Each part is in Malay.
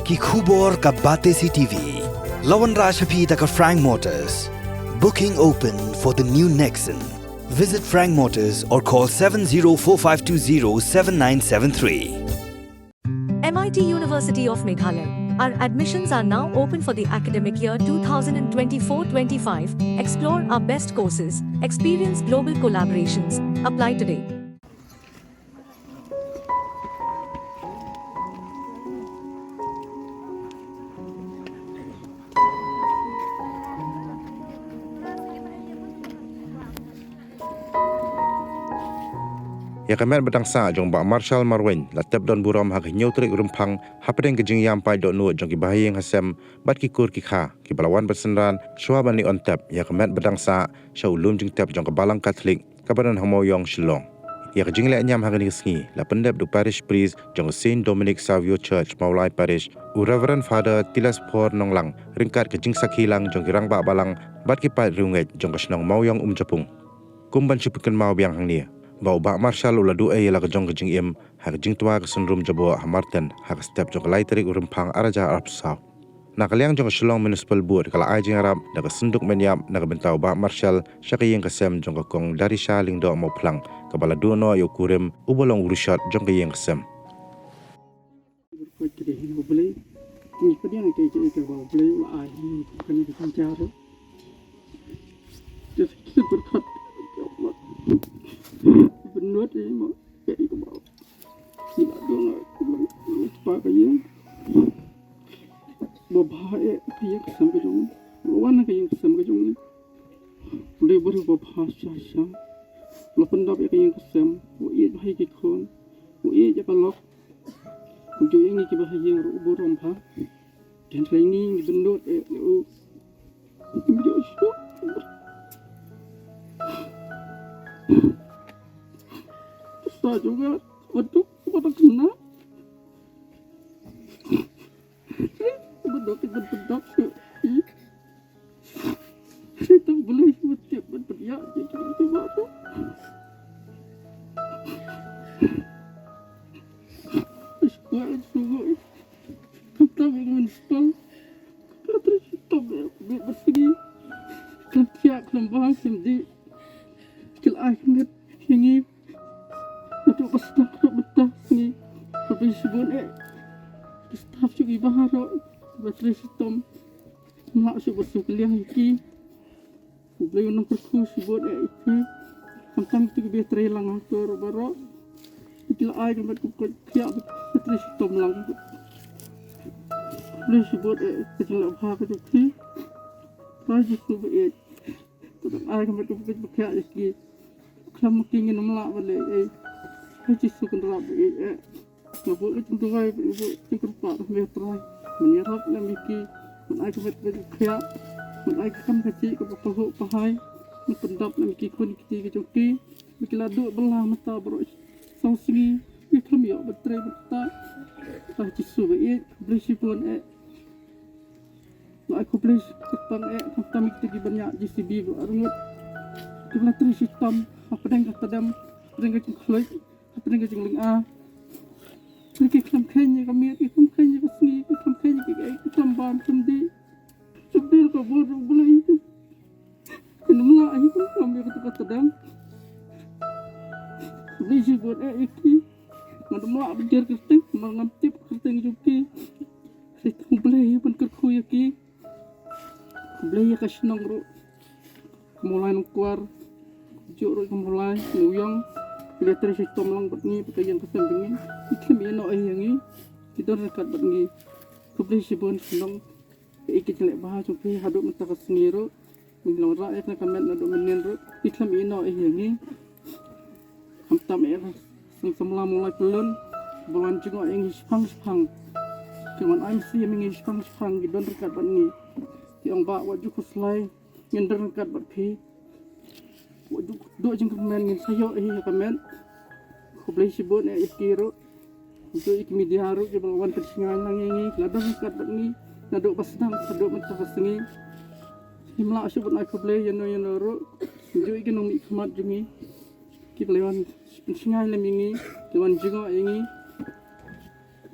ki khubor ka bate CTV. Lawan Rashapi taka Frank Motors. Booking open for the new Nexon. Visit Frank Motors or call 7045207973. MIT University of Meghalaya. Our admissions are now open for the academic year 2024-25. Explore our best courses, experience global collaborations. Apply today. Ya kemen bedangsa jong ba Marshall Marwen latep don buram hak hinyau trik rumpang hapedeng kejing yam pai dok nu jong ki bahayeng hasem bat ki kur ki kha ki balawan bersenran syuaban ni on tap ya kemen bedangsa syaulum jing tap jong ke balang Katolik kabaran Hamoyong Shillong ya kejing le nyam hak ni sngi la pendep du parish priest jong Saint Dominic Savio Church Maulai Parish u Reverend Father Tilas Por Nonglang ringkat kejing sakhilang jong kirang ba balang bat ki pai runget jong kesnong Mauyong Japung kumban sipukan mau biang hang ni bau ba Marshall ula du la kejong kejing im ha kejing tua ke sunrum jabo Hamarten ha step jong lai tarik urumpang araja Arab South nakaliang jong Shillong Municipal Board kala ai jing Arab da senduk menyap na bentau ba Marshall syakiyeng kesem jong kong dari shaling do mau plang kabala du no yo kurim ubolong urushat jong kiyeng kesem ni pedian ke bau beli ai kan di penjara just berkat benut ini mau jadi ke bawah sila dona lupa kaya babah kaya sampai jong wana kaya sampai jong boleh babah syah lo pendap kaya kesam wo iya bahai ki khon wo iya ja kalok jo ini ki bahai yang ro rompa dan training benut yo jo syuk saya juga betul kena betul saya tak boleh berteriak jadi macam sekolah kita ingin sekolah terus stop bersegi tiap lembang sendiri kil akhir ini untuk betah ni tapi sebut staff juga baharo bateri sistem mak sebut kuliah iki boleh nak kursus sebut iki tentang tu bateri lang atur baro kila ai kan bat kia bateri sistem lang boleh sebut kecil bah ke tu rajin sebut tu ai kan bat kia iki kalau mungkin nomla boleh Haji sukan rab ngabo itu tuai ibu tingkar pak metrai menyerap namiki menai kemet kaya menai kam kecil ke pahu pahai pendap namiki kun kiti kejoki mikila du belah mata bro sang singi ikam yo betre beta haji suwe beli sipon aku beli ketang ketang mikti banyak JCB arungut kita tri sistem apa deng katadam deng kecil apa yang kecil A, mereka kelam kenya kami, kelam kenya kesini, kelam kenya kelam bam sendi, sendi kau boleh itu, kenapa ini kami kata dam, beli buat iki, mana berjar kerting, mengamtip kerting juga, kita boleh pun kerku iki, boleh kasih nongro, mulai nongkuar, jauh mulai nuyang. Elektrik sistem lang batni pagayang kasambingin iklim ino ay yangi kita rekat batni kubli sibon sinong ikit lek bahas upi hadu mentakas ngiro minglang rakyat na kamet na dominin ro iklim ino ay yangi hamtam era sang semula mulai pelun bulan jengok yang hispang cuman MC yang hispang gidon rekat batni yang bak waju kuslai ngender rekat batpi dua jeng kemen ngin sayo kemen kublai sibut ikiro untuk ikmi diharu ke balawan tersingan nangi ladang kat ni nadok pasang sadok mentah pasangi himla sibut nak kublai yano ro jo ikin nong ikmat jungi ki balawan tersingan lemingi lewan jengo yangi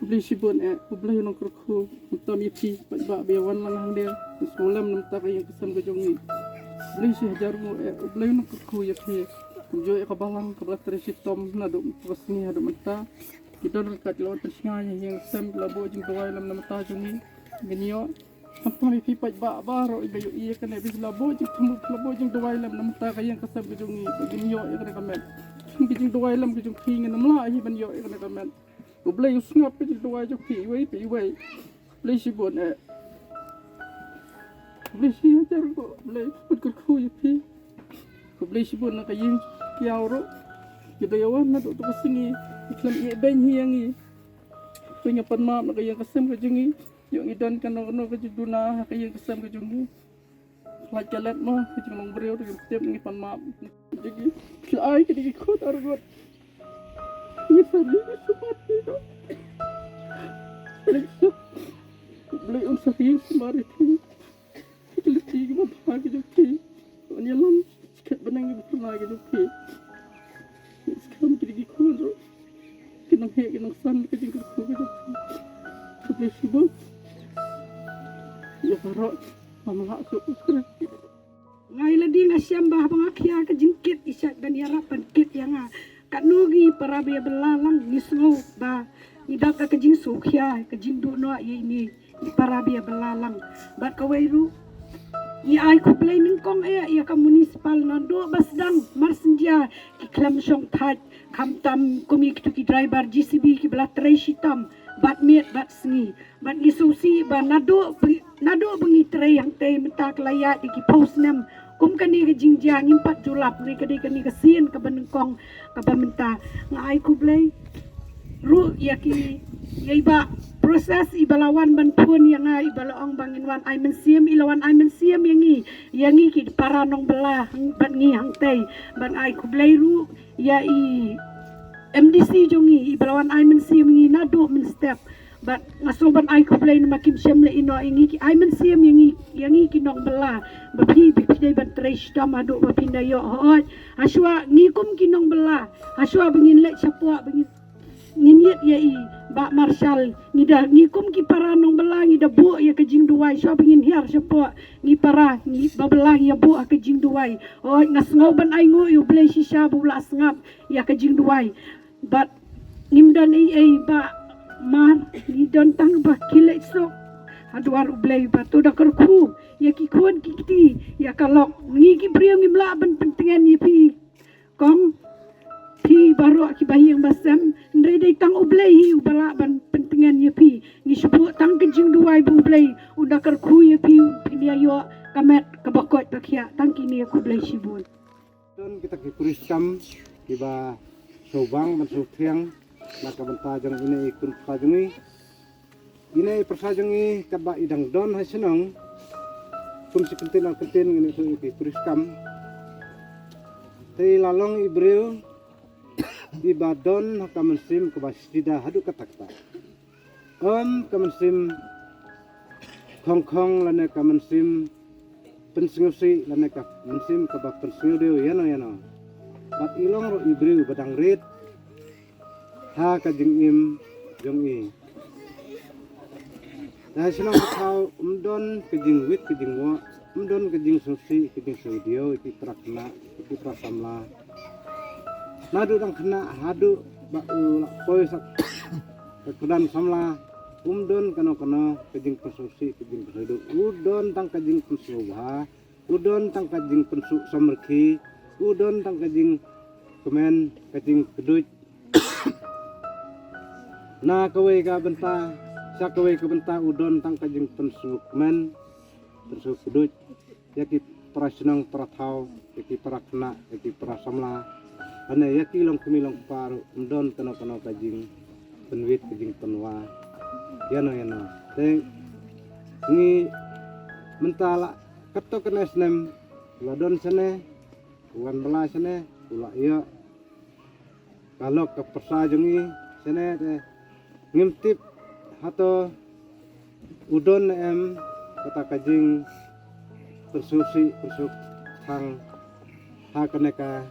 Kublai sibon kublai nong kerku Mutam yipi Pak biawan lang hang dia Semulam namta kaya kesam kejongi Kublai si hajar mo kublai nong kerku yipi Kujoy kabalang kabla terisi tom Nado pasni hado mata Kita dekat lawan tersinganya yang sem labo jing kawai lam namta jongi Genio Mutam yipi Pak baro ibayo iya kan habis labo jing temu labo jing kawai lam namta kaya kesam kejongi Genio ya kan kamen Kijing kawai lam kejong kingan namla hiban yo ya kan kamen Kublai usngap pe doa jo pi wei Kublai sibon Kublai si hajar ko Kublai kerku yipi Kublai sibon na kayin kiaw ro Gidayawan na do kasingi iklam ben hiyangi Punya panma na kayin kasam kajungi yung idan kano kajuduna kayin kasam kajungi Lahat kalat mo kajung nong beriw dengan tiap ngi panma Jadi siay kadi ikut argot Ini tadi seperti itu. Beli unsur yang semarit ini. Beli tiga bahagia juga. Ini lam sekat benang ibu pernah juga. Sekarang kita gikun tu. Kita hek kita san kita jengkel juga. Beli sibuk. Ya barat. Mama hak sekarang. Ngai ladi ngasiam bah pengakia ke jengkit isyak dan harapan kit yang Kak Nugi para biya belalang nislo ba idak ka kajing sukya kajing du no ini para biya belalang bat kawairu i ai kuplay ning kong ia ka municipal na do basdang marsenja ki klam song that kamtam kumi ki driver GCB ki bela tresitam bat miet bat sngi bat isusi ba nado bengi tre yang te mentak layak di ki postnem kum kani ke jingjang impat julap ni kadi kani kesien ke benengkong ke pementa ngai kublai ru yaki iba proses ibalawan bantuan yang ai ibalaong banginwan ai mensiam ilawan ai mensiam yangi ki para nong belah ban ngi hang tei ban ai kublai ru ya i MDC jongi ibalawan ai mensiam ngi nado men step but ngasoban ai kublai na makim syamle ino ingi ai mensiam yangi kinong bela babi bipidai ban trash dam adu bapinda yo hot aswa ngikum kinong bela aswa bengin lek sapua bengin nginyet ya i ba marshal ngida ngikum ki para nong bela ngida bu ya kejing duai so bengin hiar sapua ngi para ngi babela ya bu kejing duai oh ngasngoban ai ngo yu blai shisha bula sngap ya kejing duai but ngimdan ai ba mar ni don tang ba kilek so aduar ublay ba to da kerku ya ki kuan kiti ya kalok ngi ki priyo ngi mla ban pentingan ni pi kong pi baru ki bayang basam ndre dai tang ublay ubala ban pentingan ni pi ngi subu tang kejing duai bu ublay uda kerku ya pi dia yo kamet kabakot takia tang kini aku ublay sibun don kita ki kuriskam kiba sobang masuk tiang maka bentajang ini ikut pajangi ini persajangi kaba idang don hai senang kum si kentin al kentin ini so iki kuriskam tei lalong ibril ibadon kamansim kebasida hadu katakta kamansim kongkong lane kamansim pensingusi lane kamansim kaba pensingudio yano bat ilong ro ibril badang red ha kajing im jong i dah senang kau umdon kajing wit kajing wa umdon kajing susi kajing studio iki prakna iki prasamla nadu dang kena hadu ba koi sak kedan samla umdon kano kajing susi kajing studio udon tang kajing pensuha udon tang kajing pensu samerki udon tang kajing kemen kajing kedut na kawai ka benta sa kawai ka benta udon tang kajing pensuk men pensuk kudut yaki prasenang prathau yaki prakna yaki prasamla ane yaki long kumilong paru udon kano kajing penwit kajing penwa yano te ni mentala kato kena snem ladon sene uan bela sene ula iya kalau ke persajengi sene te ngimtip hato udon em kata kajing persusi persuk tang ha kaneka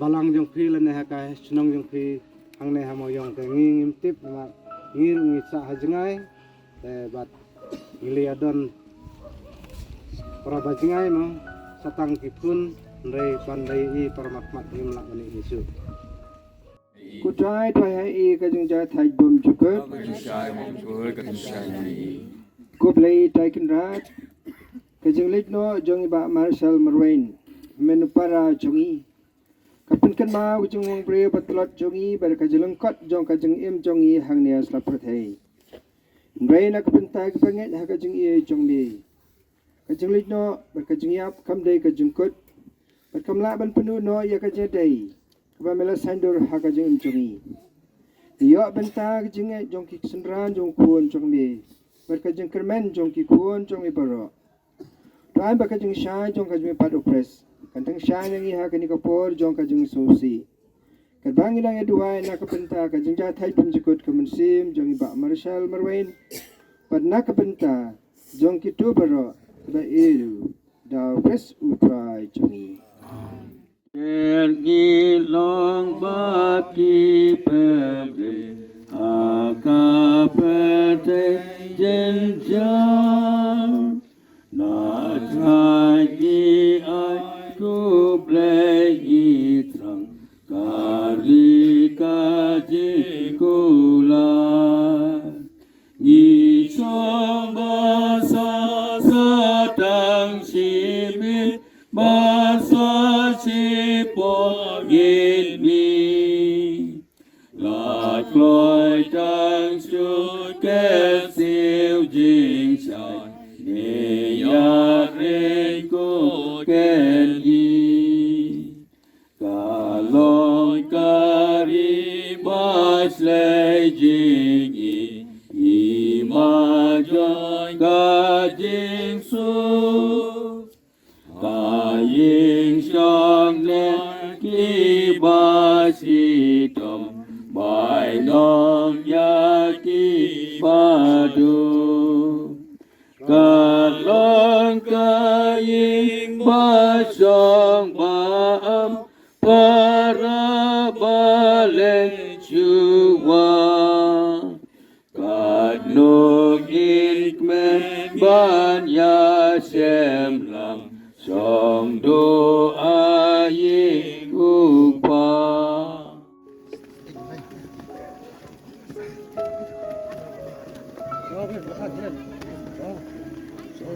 balang jong phi lene ha ka snong jong phi hang ne ha mo yong ke ngimtip ma ngir ngisa hajengai bat ngili adon para bajengai mo satang kipun ndai pandai i paramatmat himla mani isu ku trai thai hai e ka jing ja thai bom chukat ku play tai kin rat ka jing lit no jong ba Marshall Marwain men para jongi kapun kan ma ku jing ngong pre patlot jongi bar ka jilong kot jong ka jing im jongi hang ne asla prathai ndai na kapun ta ka nget ha ka jing e jong le ka jing lit no bar ka jing yap kam dei ka jing kot bar kam la ban penu no ya ka je dei ba mela sandur ha ka jing im jongi yo benta ka jing e jong ki senran jong kuon jong me bar ka jing kermen jong ki kuon jong me baro Tuan ba ka jing shy jong ka jing pat oppress kantang shy nang iha ka ni ka por jong ka jing sosi ka bangi lang eduai na ka benta ka jing ja thai pum jikut ka mensim jong ba Marshall Marwain pat na ka benta jong ki tu baro ba iru da press utrai jongi Pergi long baki pembe Aka pete jenjang Na trai aku play trang Kari kaji kula Ni chong basa satang simit Basa sipo gin mi La cloy tang su ke siêu jing sai Ni ya rin ko ken yi Ka loi kari bas lei jing yi Yi ma joy ka jing su Ka ying shang le ki ba si tom Bai nong ya ki ba du Ka long ka ying ba shong ba am Para ba le chuwa Ka nong ik men ban ya sem lang Song do ayi upa so